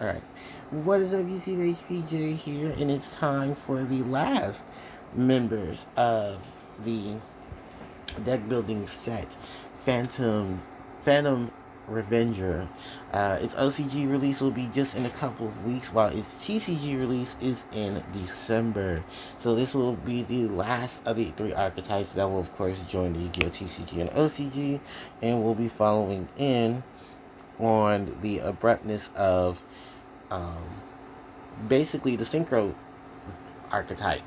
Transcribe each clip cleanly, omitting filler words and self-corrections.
Alright. What is up, YouTube? HPJ here, and it's time for the last members of the deck building set, Phantom Revenger. Its OCG release will be just in a couple of weeks, while its TCG release is in December. So this will be the last of the three archetypes that will, of course, join the Yu-Gi-Oh! TCG and OCG, and will be following in on the abruptness of um, basically the synchro archetype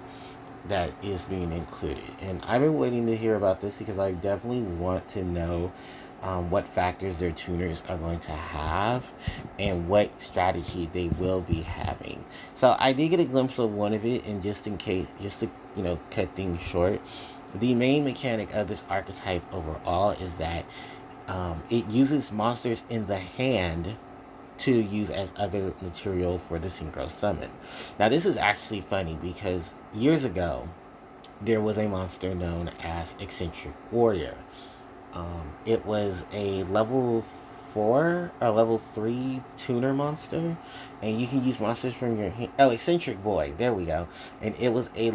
that is being included. And I've been waiting to hear about this because I definitely want to know what factors their tuners are going to have and what strategy they will be having. So I did get a glimpse of one of it, and just in case, just to cut things short, the main mechanic of this archetype overall is that it uses monsters in the hand to use as other material for the synchro summon. Now, this is actually funny because years ago, there was a monster known as Eccentric Warrior. It was a level 4 or level 3 tuner monster, and you can use monsters from your hand. Oh, Eccentric Boy, there we go. And it was a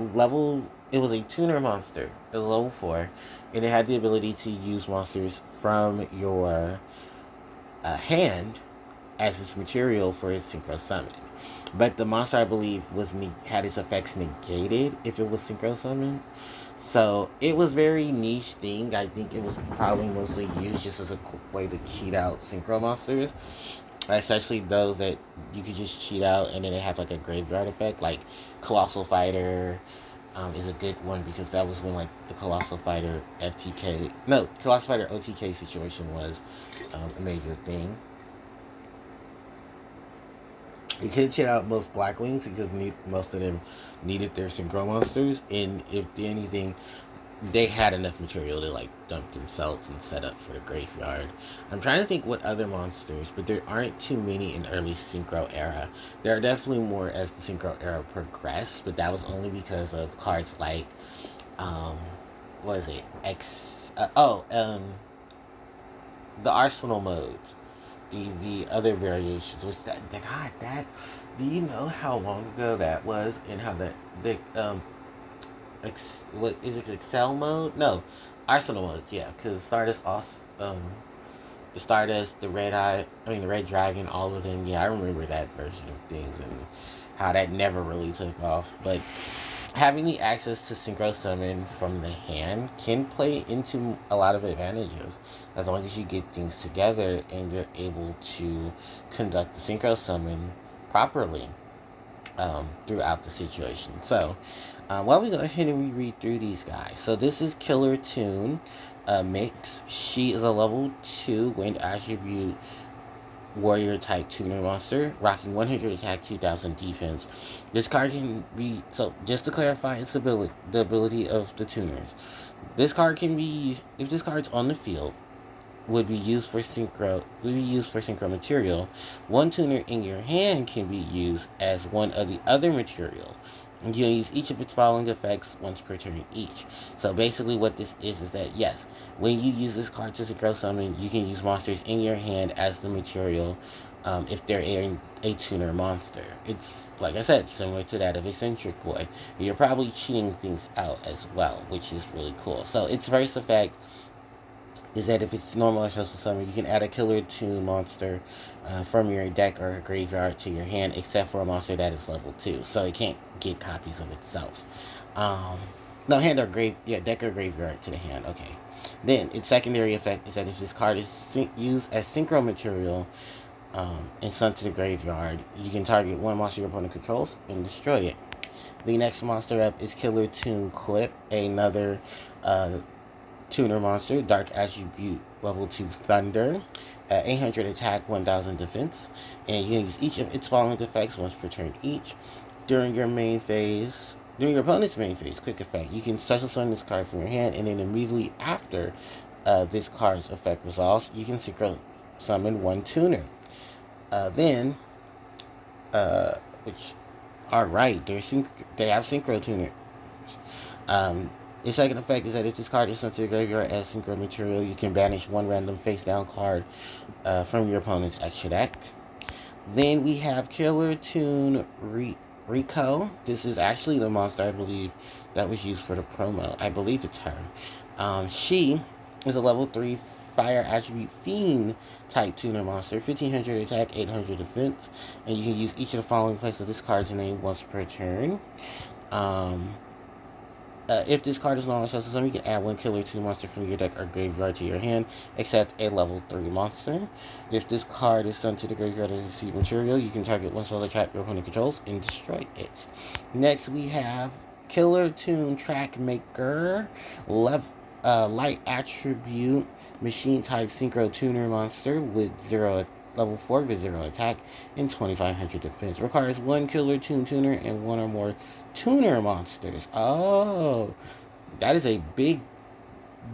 tuner monster. It was level 4, and it had the ability to use monsters from your hand as its material for its synchro summon. But the monster, I believe, had its effects negated if it was synchro summoned. So it was very niche thing. I think it was probably mostly used just as a way to cheat out synchro monsters, especially those that you could just cheat out and then they have like a graveyard effect, like Colossal Fighter. Is a good one because that was when like the Colossal Fighter Colossal Fighter OTK situation was a major thing. You could check out most Blackwings because most of them needed their synchro monsters, and if anything, they had enough material to like dump themselves and set up for the graveyard. I'm trying to think what other monsters, but there aren't too many in early synchro era. There are definitely more as the synchro era progressed, but that was only because of cards like, what is it? The Arsenal modes. The other variations, which that do you know how long ago that was, and how what is it, Excel mode? No, Arsenal modes, yeah, because Stardust also, the Stardust, the the Red Dragon, all of them, yeah, I remember that version of things and how that never really took off. But having the access to synchro summon from the hand can play into a lot of advantages as long as you get things together and you're able to conduct the synchro summon properly throughout the situation. So, while we go ahead and we read through these guys. So this is Kille Tune mix. She is a level 2 wind attribute warrior type tuner monster, rocking 100 attack, 2000 defense. This card can be, so just to clarify its ability, the ability of the tuners. This card can be, if this card's on the field, would be used for synchro material. One tuner in your hand can be used as one of the other material. And you use each of its following effects once per turn each. So basically what this is that, yes, when you use this card to synchro summon, you can use monsters in your hand as the material if they're a tuner monster. It's, like I said, similar to that of Eccentric Boy. You're probably cheating things out as well, which is really cool. So its first effect is that if it's normal or social summon, you can add a Kille Tune monster from your deck or graveyard to your hand, except for a monster that is level 2. So it can't get copies of itself. No, hand or deck or graveyard to the hand. Okay. Then, its secondary effect is that if this card is used as synchro material and sent to the graveyard, you can target one monster your opponent controls and destroy it. The next monster up is Kille Tune Clip, another tuner monster, dark attribute, level 2 thunder, 800 attack, 1000 defense, and you can use each of its following effects once per turn each. During your opponent's main phase, quick effect, you can special summon this card from your hand, and then immediately after this card's effect resolves, you can synchro summon one tuner. Alright, they have synchro tuners. The second effect is that if this card is sent to the graveyard as synchro material, you can banish one random face down card from your opponent's extra deck. Then we have Killer Tune Rico. This is actually the monster, I believe, that was used for the promo. I believe it's her. She is a level 3 fire attribute fiend type tuner monster. 1500 attack, 800 defense. And you can use each of the following places of this card's name once per turn. If this card is not on special summon, you can add one Killer Tune monster from your deck or graveyard to your hand, except a level 3 monster. If this card is sent to the graveyard as a seed material, you can target one solar trap your opponent controls and destroy it. Next, we have Killer Tune Track Maker, light attribute, machine type synchro tuner monster with level 4 with 0 attack and 2500 defense. Requires one Killer Tune tuner and one or more tuner monsters. Oh, that is a big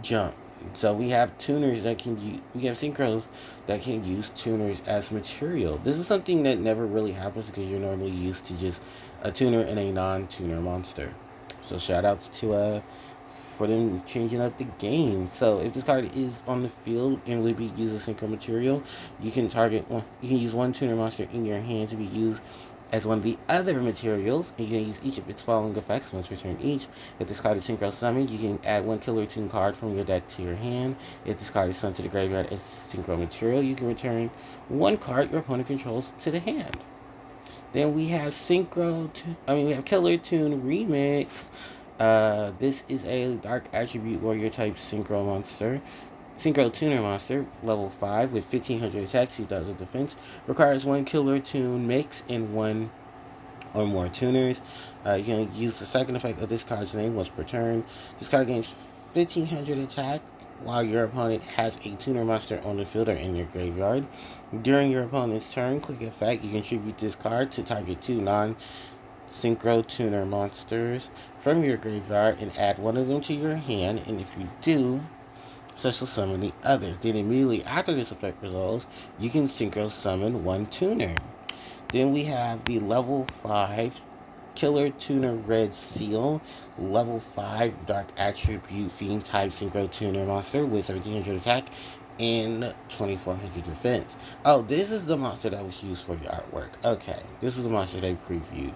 jump. So we have tuners that can use, we have synchros that can use tuners as material. This is something that never really happens because you're normally used to just a tuner and a non-tuner monster. So shout outs to for them changing up the game. So if this card is on the field and will be used as synchro material, you can use one tuner monster in your hand to be used as one of the other materials, and you can use each of its following effects once per turn each. If this card is synchro summoned, you can add one Killer Tune card from your deck to your hand. If this card is sent to the graveyard as synchro material, you can return one card your opponent controls to the hand. Then we have we have Killer Tune Remix. This is a dark attribute warrior type synchro tuner monster, level 5 with 1500 attack, 2000 defense. Requires one Killer Tune mix and one or more tuners. You can use the second effect of this card's name once per turn. This card gains 1500 attack while your opponent has a tuner monster on the field or in your graveyard. During your opponent's turn, quick effect, you can tribute this card to target 2 synchro tuner monsters from your graveyard and add one of them to your hand, and if you do, special summon the other. Then immediately after this effect resolves, you can synchro summon one tuner. Then we have the level 5 Killer Tuner Red Seal, level 5 Dark Attribute Fiend type synchro tuner monster with 1700 attack and 2400 defense. Oh, this is the monster that was used for the artwork. Okay, this is the monster they previewed.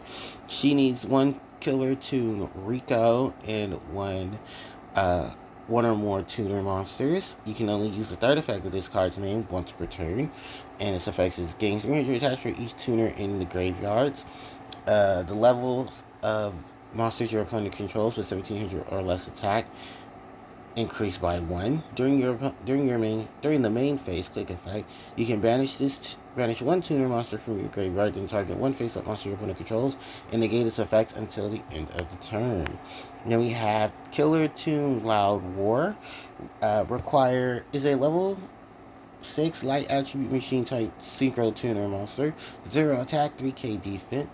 She needs one Killer Tune Rico and one or more tuner monsters. You can only use the third effect of this card's name once per turn, and its effects is gain 300 attached for each tuner in the graveyards. The levels of monsters your opponent controls with 1700 or less attack increase by 1. During the main phase, quick effect, you can banish one tuner monster from your graveyard, then target one face-up monster your opponent controls, and negate its effects until the end of the turn. Then we have Killer Tune Loud War. Is a level 6 light attribute machine type synchro tuner monster, 0 attack, 3k defense,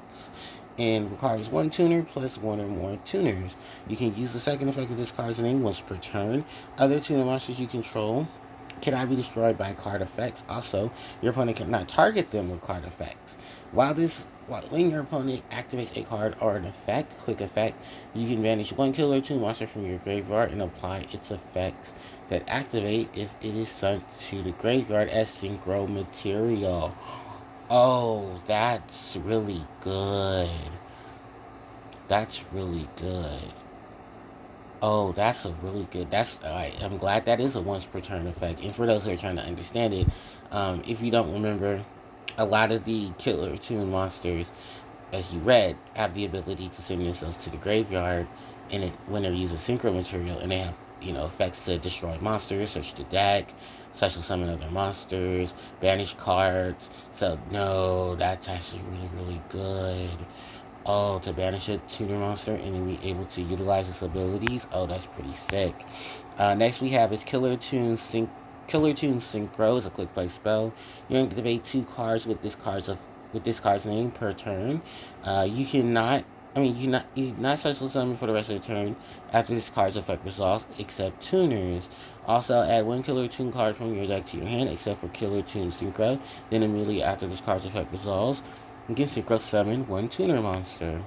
and requires one tuner plus one or more tuners. You can use the second effect of this card's name once per turn. Other tuner monsters you control cannot be destroyed by card effects. Also, your opponent cannot target them with card effects. When your opponent activates a card or an effect, quick effect, you can banish one Killer Tune monster from your graveyard and apply its effects that activate if it is sent to the graveyard as synchro material. Oh, that's really good. That's really good. Oh, that's a really good. Alright. I'm glad that is a once per turn effect. And for those who are trying to understand it, if you don't remember, a lot of the Killer Tune monsters, as you read, have the ability to send themselves to the graveyard, and when they're using synchro material, and they have effects to destroy monsters, search the deck, special summon other monsters, banish cards. So no, that's actually really, really good. Oh, to banish a tuner monster and then be able to utilize its abilities. Oh, that's pretty sick. Next we have is Killer Tune Synchro. Is a quick play spell. You activate 2 cards with this card's name per turn. You cannot special summon for the rest of the turn after this card's effect resolves, except tuners. Also, add one Killer Tune card from your deck to your hand, except for Killer Tune Synchro. Then immediately after this card's effect resolves, you can synchro summon one tuner monster.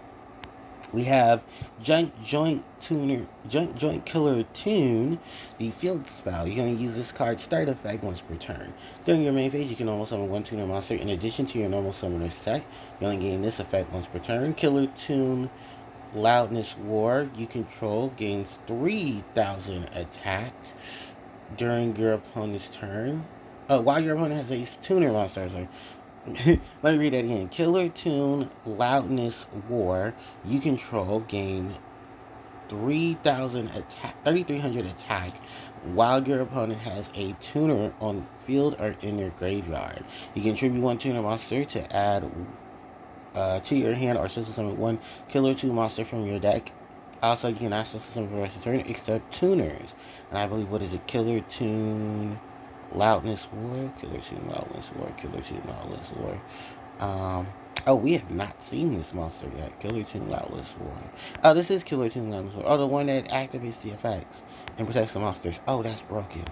We have Junk Joint Killer Tune, the field spell. You're going to use this card start effect once per turn. During your main phase, you can normal summon one tuner monster in addition to your normal summoner set. You only gain this effect once per turn. Killer Tune Loudness War you control gains 3,000 attack during your opponent's turn. Oh, while your opponent has a tuner monster, sorry. Let me read that again. Killer Tune Loudness War you control gain 3,000 attack, 3,300 attack while your opponent has a tuner on field or in your graveyard. You can tribute one tuner monster to add to your hand or special summon one Killer Tune monster from your deck. Also, you can access summon for the rest of the turn except tuners. And I believe, what is it? Killer Tune Loudness War? Killer Tune Loudness War. Killer Tune Loudness War. Oh, we have not seen this monster yet. Killer Tune Loudness War. Oh, this is Killer Tune Loudness War. Oh, the one that activates the effects and protects the monsters. Oh, that's broken.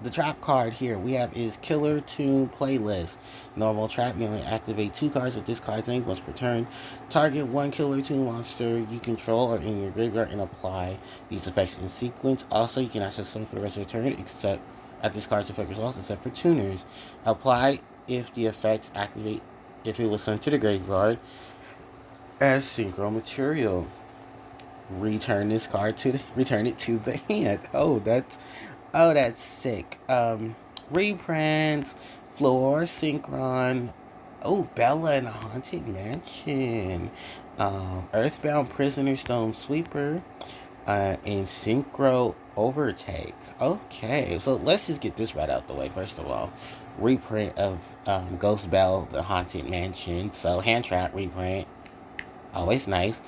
The trap card here we have is Killer Tune Playlist. Normal trap, you only activate 2 cards with this card's name once per turn. Target one Killer Tune monster you control or in your graveyard and apply these effects in sequence. Also, you can access them for the rest of the turn except at this card's effect results except for tuners. Apply if the effects activate if it was sent to the graveyard as synchro material. Return this card to return it to the hand. Oh, that's sick. Reprints, Floor, Synchron. Oh, Bella in a Haunted Mansion. Earthbound Prisoner, Stone Sweeper. And Synchro Overtake. Okay, so let's just get this right out the way. First of all, reprint of Ghost Bell, the Haunted Mansion. So hand trap reprint, always nice.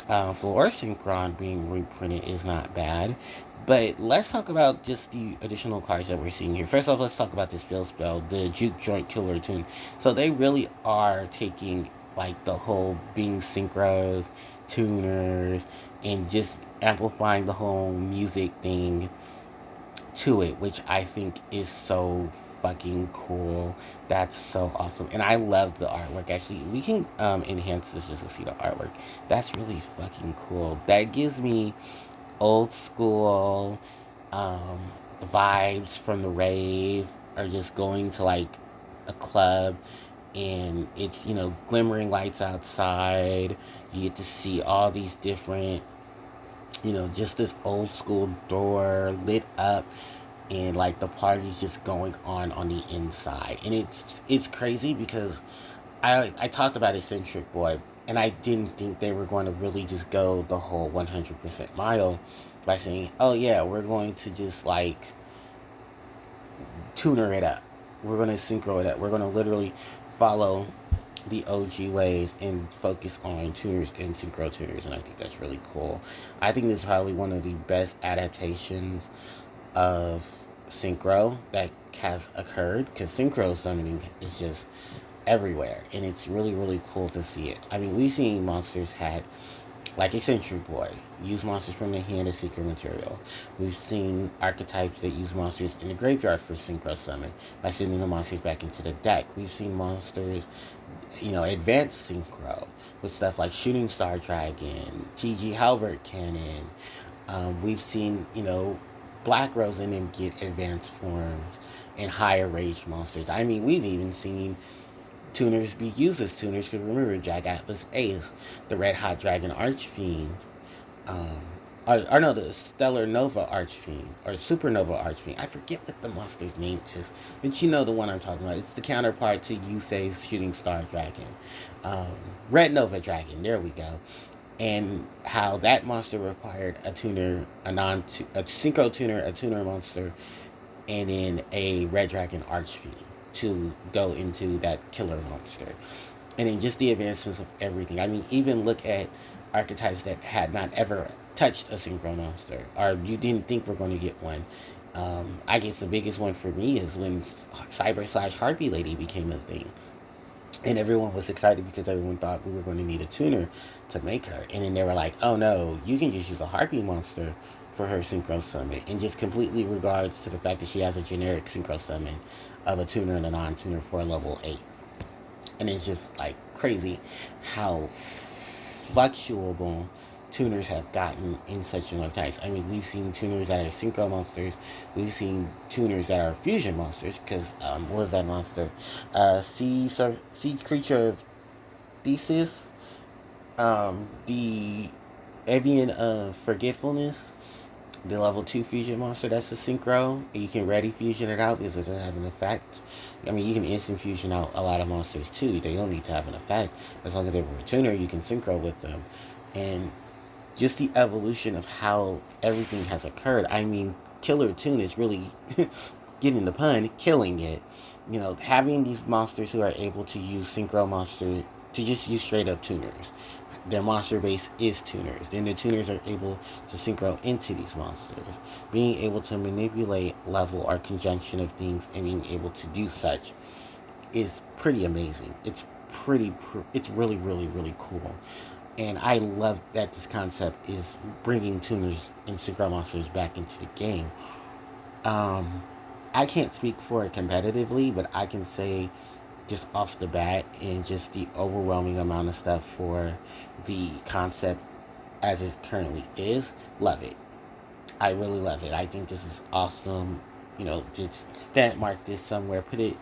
Floor Synchron being reprinted is not bad. But let's talk about just the additional cards that we're seeing here. First off, let's talk about this field spell, the Juke Joint Killer Tune. So they really are taking like the whole being synchros, tuners, and just amplifying the whole music thing to it, which I think is so fucking cool. That's so awesome. And I love the artwork. Actually, we can enhance this just to see the artwork. That's really fucking cool. That gives me old school vibes from the rave, or just going to like a club and it's, glimmering lights outside. You get to see all these different, just this old school door lit up, and like the party's just going on the inside. And it's crazy because I talked about Eccentric Boy, and I didn't think they were going to really just go the whole 100% mile by saying, oh yeah, we're going to just like tuner it up. We're going to synchro it up. We're going to literally follow the OG ways and focus on tuners and synchro tuners, and I think that's really cool. I think this is probably one of the best adaptations of synchro that has occurred, because synchro summoning is just everywhere, and it's really, really cool to see it. I mean, we've seen monsters had like Eccentric Boy use monsters from the hand as secret material. We've seen archetypes that use monsters in the graveyard for synchro summon by sending the monsters back into the deck. We've seen monsters, advanced synchro with stuff like Shooting Star Dragon, TG Halbert Cannon. We've seen, Black Rose and them get advanced forms and higher rage monsters. I mean, we've even seen tuners be used as tuners, because remember Jack Atlas Ace, the Red Hot Dragon Archfiend, or no, the Stellar Nova Archfiend, or Supernova Archfiend. I forget what the monster's name is, but you know the one I'm talking about. It's the counterpart to Yusei's Shooting Star Dragon. Red Nova Dragon, there we go. And how that monster required a tuner, a synchro tuner, a tuner monster, and then a Red Dragon Archfiend to go into that killer monster. And then just the advancements of everything. I mean, even look at archetypes that had not ever touched a synchro monster, or you didn't think we're going to get one. I guess the biggest one for me is when Cyber / Harpie Lady became a thing. And everyone was excited because everyone thought we were going to need a tuner to make her. And then they were like, oh no, you can just use a Harpie monster for her synchro summon. And just completely regards to the fact that she has a generic synchro summon of a tuner and a non-tuner for level 8. And it's just like crazy how fluctuable tuners have gotten in such long time. I mean, we've seen tuners that are synchro monsters. We've seen tuners that are fusion monsters. Because what was that monster? Sea creature of Thesis. The Evian of Forgetfulness. The level 2 fusion monster, that's the synchro. You can ready fusion it out because it doesn't have an effect. I mean, you can instant fusion out a lot of monsters too. They don't need to have an effect. As long as they're a tuner, you can synchro with them. And just the evolution of how everything has occurred. I mean, Killer Tune is really, getting the pun, killing it. You know, having these monsters who are able to use synchro monster to just use straight up tuners. Their monster base is tuners. Then the tuners are able to synchro into these monsters. Being able to manipulate level or conjunction of things and being able to do such is pretty amazing. It's really, really, really cool. And I love that this concept is bringing tuners and synchro monsters back into the game. Um, I can't speak for it competitively, but I can say just off the bat and just the overwhelming amount of stuff for the concept as it currently is, love it. I really love it. I think this is awesome. You know, just stamp mark this somewhere. Put it.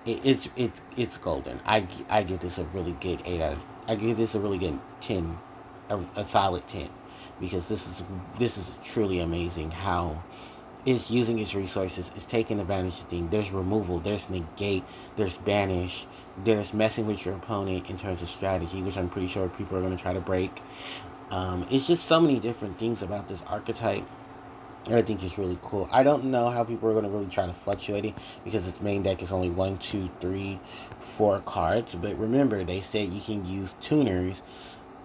It's golden. I give this a really good 8 out of. I give this a really good 10, a solid 10, because this is truly amazing how it's using its resources, it's taking advantage of things. There's removal, there's negate, there's banish, there's messing with your opponent in terms of strategy, which I'm pretty sure people are going to try to break. It's just so many different things about this archetype. I think it's really cool. I don't know how people are going to really try to fluctuate it because its main deck is only 1, 2, 3, 4 cards. But remember, they said you can use tuners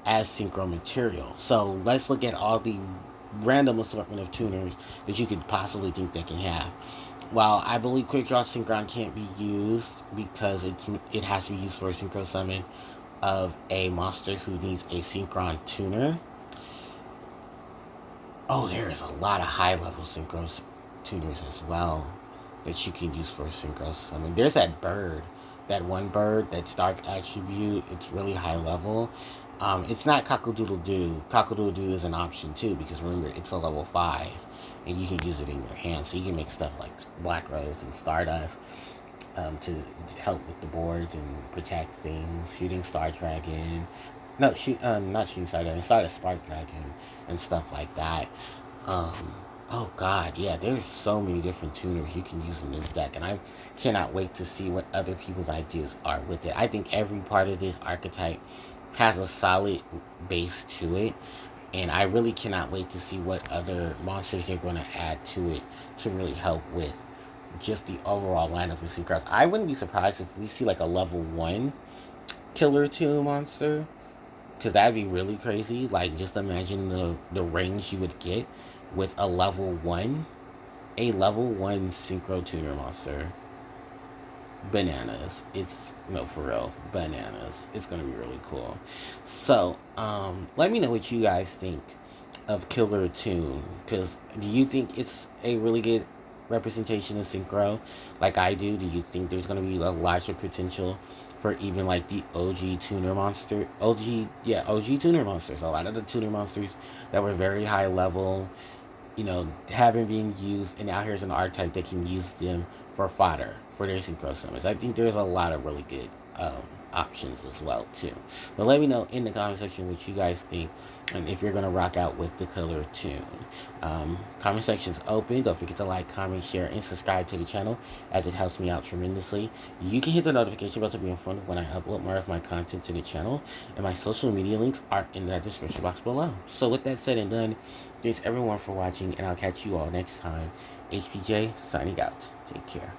as synchro material. So let's look at all the random assortment of tuners that you could possibly think they can have. While I believe Quick Draw Synchron can't be used because it has to be used for a synchro summon of a monster who needs a synchron tuner. Oh, there is a lot of high level synchro tuners as well that you can use for a synchro summon. There's that bird, that one bird, that's dark attribute. It's really high level. It's not Cockle-Doodle-Doo. Cockle-Doodle-Doo is an option too, because remember, it's a level 5, and you can use it in your hand. So you can make stuff like Black Rose and Stardust to help with the boards and protect things. Shooting Star Dragon. No, not Shooting Star Dragon. Stardust Spark Dragon and stuff like that. Oh god, yeah, there's so many different tuners you can use in this deck, and I cannot wait to see what other people's ideas are with it. I think every part of this archetype has a solid base to it, and I really cannot wait to see what other monsters they're going to add to it to really help with just the overall lineup of synchros. I wouldn't be surprised if we see like a level 1 Killer Tune monster, because that'd be really crazy. Like, just imagine the range you would get with a level 1 synchro tuner monster. Bananas. It's, no, for real, bananas. It's gonna be really cool. So let me know what you guys think of Killer Tune, because do you think it's a really good representation of synchro like I do? Do you think there's gonna be a larger potential for even like the OG tuner monster, OG tuner monsters? A lot of the tuner monsters that were very high level, you know, haven't been used, and now here's an archetype that can use them for fodder for their synchro summons. I think there's a lot of really good options as well too. But let me know in the comment section what you guys think, and if you're gonna rock out with the Killer Tune. Comment section's open. Don't forget to like, comment, share, and subscribe to the channel, as it helps me out tremendously. You can hit the notification bell to be informed of when I upload more of my content to the channel, and my social media links are in the description box below. So with that said and done, thanks everyone for watching, and I'll catch you all next time. HPJ signing out. Take care.